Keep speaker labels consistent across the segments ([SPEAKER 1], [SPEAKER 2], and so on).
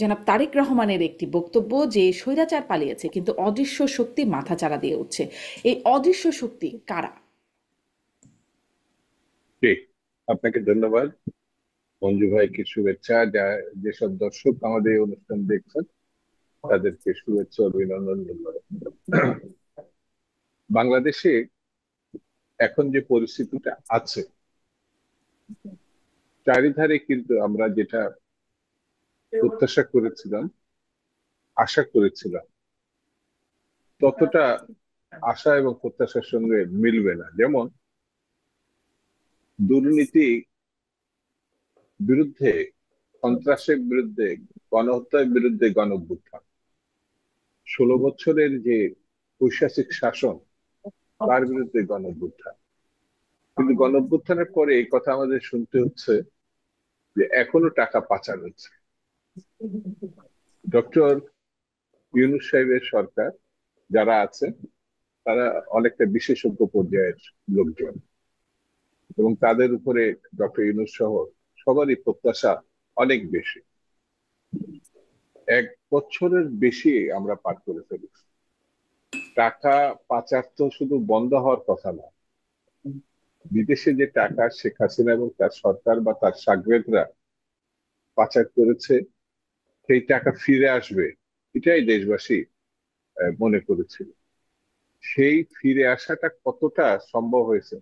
[SPEAKER 1] জনাব তারেক রহমানের একটি বক্তব্য যে স্বৈরাচার পালিয়েছে কিন্তু অদৃশ্য শক্তি মাথাচাড়া দিয়ে উঠছে। এই অদৃশ্য শক্তি কারা?
[SPEAKER 2] জি, আপনাকে ধন্যবাদ। মঞ্জু ভাইকে শুভেচ্ছা। যেসব দর্শক আমাদের এই অনুষ্ঠান দেখছেন তাদেরকে শুভেচ্ছা অভিনন্দন ধন্যবাদ। বাংলাদেশে এখন যে পরিস্থিতিটা আছে, চারিধারে কিন্তু আমরা যেটা প্রত্যাশা করেছিলাম, আশা করেছিলাম, ততটা আশা এবং প্রত্যাশার সঙ্গে মিলবে না। যেমন দুর্নীতি বিরুদ্ধে, সন্ত্রাসের বিরুদ্ধে, গণহত্যার বিরুদ্ধে গণঅভ্যুত্থান, 16 বছরের যে পৈশাচিক শাসন তার বিরুদ্ধে গণঅভ্যুত্থান। কিন্তু গণঅভ্যুত্থানের পরে এই কথা আমাদের শুনতে হচ্ছে যে এখনো টাকা পাচার হচ্ছে। ডক্টর ইউনূস সাহেবের সরকার যারা আছে তারা অনেকটা বিশেষজ্ঞ পর্যায়ের লোকজন, এবং তাদের উপরে ডক্টর ইউনূস সহ সবারই প্রত্যাশা অনেক বেশি। 1 বছরের বেশি আমরা পার করে ফেলেছি। টাকা পাচার তো শুধু বন্ধ হওয়ার কথা না, বিদেশে যে টাকা শেখ হাসিনা এবং তার সরকার বা তার শাগরেদরা পাচার করেছে সেই টাকা ফিরে আসবে, এটাই দেশবাসী মনে করেছিল। সেই ফিরে আসাটা কতটা সম্ভব হয়েছে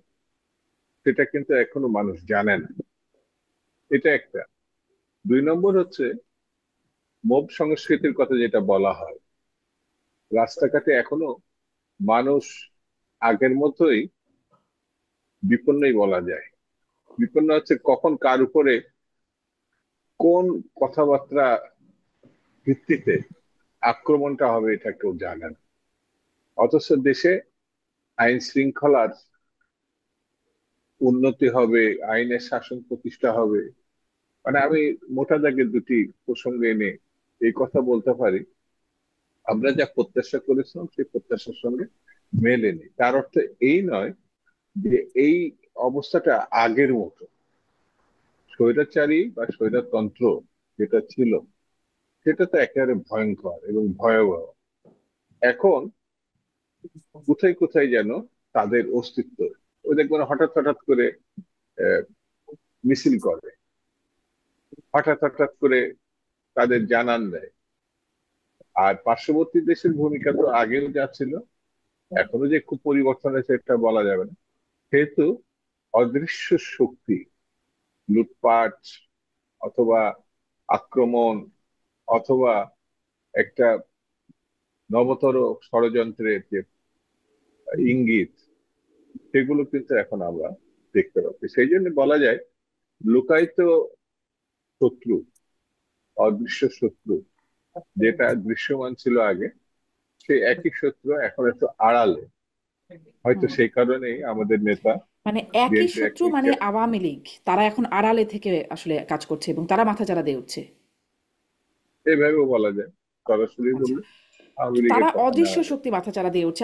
[SPEAKER 2] সেটা কিন্তু এখনো মানুষ জানে না। এটা একটা। 2 নম্বর হচ্ছে মব সংস্কৃতির কথা যেটা বলা হয়, রাস্তাঘাটে এখনো মানুষ আগের মতোই বিপন্নই বলা যায়। বিপন্ন হচ্ছে কখন কার উপরে কোন কথাবার্তা ভিত্তিতে আক্রমণটা হবে এটা কেউ জানে না। অথচ দেশে আইন শৃঙ্খলার উন্নতি হবে, আইনের শাসন প্রতিষ্ঠা হবে। মানে আমি মোটা দাগে দুটি প্রসঙ্গ এনে এই কথা বলতে পারি, আমরা যা প্রত্যাশা করেছিলাম সেই প্রত্যাশার সঙ্গে মেলেনি। তার অর্থ এই নয় যে এই অবস্থাটা আগের মতো। স্বৈরাচারী বা স্বৈরতন্ত্র যেটা ছিল সেটা তো একেবারে ভয়ঙ্কর এবং ভয়াবহ। এখন কোথায় কোথায় যেন তাদের অস্তিত্ব, ওই দেখবেন হঠাৎ হঠাৎ করে আহ, মিছিল করে, হঠাৎ হঠাৎ করে তাদের জানান দেয়। আর পার্শ্ববর্তী দেশের ভূমিকা তো আগেও যা ছিল, এখনো যে খুব পরিবর্তন হয়েছে এটা বলা যাবে না। সেহেতু অদৃশ্য শক্তি, লুটপাট অথবা আক্রমণ অথবা একটা নবতর ষড়যন্ত্রের যে ইঙ্গিত, সেগুলো কিন্তু এখন আমরা দেখতে পাচ্ছি। সেই জন্য বলা যায় লুকায়িত শত্রু, অদৃশ্য শত্রু যেটা দৃশ্যমান ছিল আগে, সেই একই শত্রু এখন একটু আড়ালে। হয়তো
[SPEAKER 1] হুম।
[SPEAKER 2] সেই কারণেই আমাদের নেতা,
[SPEAKER 1] মানে একই
[SPEAKER 2] বিএনপির
[SPEAKER 1] শত্রু,
[SPEAKER 2] একজন
[SPEAKER 1] মানে আওয়ামী লীগ তারা এখন আড়ালে থেকে আসলে কাজ করছে এবং তারা মাথাচাড়া দিয়ে উঠছে।
[SPEAKER 2] এইভাবেও বলা যায়, সরাসরি
[SPEAKER 1] আচ্ছা,
[SPEAKER 2] বললে আওয়ামী
[SPEAKER 1] তো তারা
[SPEAKER 2] লীগের কথা
[SPEAKER 1] অদৃশ্য
[SPEAKER 2] নেওয়া যায়।
[SPEAKER 1] শক্তি মাথাচাড়া দিয়ে উঠছে।